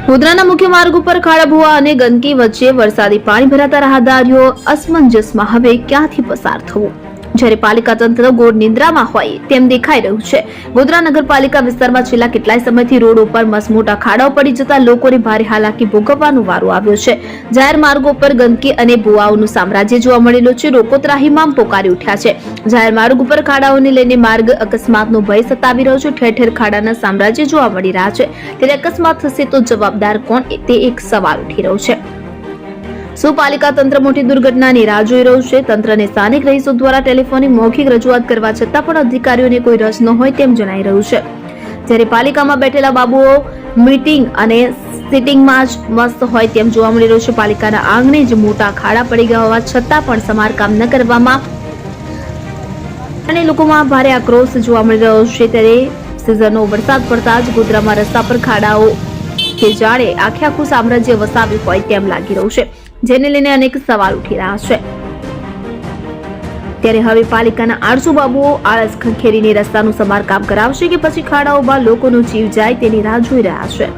ગોધરાના મુખ્ય માર્ગ ઉપર ખાડા ભૂવા અને ગંદકી વચ્ચે વરસાદી પાણી ભરાતા રાહદારીઓ અસમંજસમાં હવે ક્યાંથી પસાર થવું, જ્યારે પાલિકા તંત્ર ગોળ નિંદ્રામાં હોય તેમ દેખાઈ રહ્યું છે। ગોધરા નગરપાલિકા વિસ્તારમાં છેલ્લા કેટલાય સમયથી રોડ ઉપર મસમોટા ખાડાઓ પડી જતા લોકોને ભારે હાલાકી ભોગવવાનો વારો આવ્યો છે। જાહેર માર્ગો પર ગંદકી અને ભૂવાઓનું સામ્રાજ્ય જોવા મળેલું છે। લોકો ત્રાહિમામ પોકારી ઉઠ્યા છે। જાહેર માર્ગ ઉપર ખાડાઓને લઈને માર્ગ અકસ્માતનો ભય સતાવી રહ્યો છે। ઠેર ઠેર ખાડાના સામ્રાજ્ય જોવા મળી રહ્યા છે, ત્યારે અકસ્માત થશે તો જવાબદાર કોણ તે એક સવાલ ઉઠી રહ્યો છે। શું પાલિકા તંત્ર મોટી દુર્ઘટનાની રાહ જોઈ રહ્યું છે? તંત્રને સ્થાનિક રહીશો દ્વારા ટેલિફોનિક મૌખિક રજૂઆત કરવા છતાં પણ અધિકારીઓને કોઈ રસ ન હોય તેમ જણાઈ રહ્યું છે, જ્યારે પાલિકામાં બેઠેલા બાબુઓ મીટિંગ અને સિટિંગમાં જ મસ્ત હોય તેમ જોવા મળી રહ્યું છે। પાલિકાના આંગણે જ મોટા ખાડા પડી ગયા હોવા છતાં પણ સમારકામ ન કરવામાં અને લોકોમાં ભારે આક્રોશ જોવા મળી રહ્યો છે। ત્યારે સિઝનનો વરસાદ પડતા જ ગોધરામાં રસ્તા પર ખાડાઓ કે જાણે આખે આખું સામ્રાજ્ય વસાવ્યું હોય તેમ લાગી રહ્યું છે, જેને લઈને અનેક સવાલ ઉઠી રહ્યા છે। ત્યારે હવે પાલિકાના આળસુ બાબુઓ આળસ ખંખેરીને રસ્તાનું સમારકામ કરાવશે કે પછી ખાડાઓમાં લોકોનો જીવ જાય તેની રાહ જોઈ રહ્યા છે।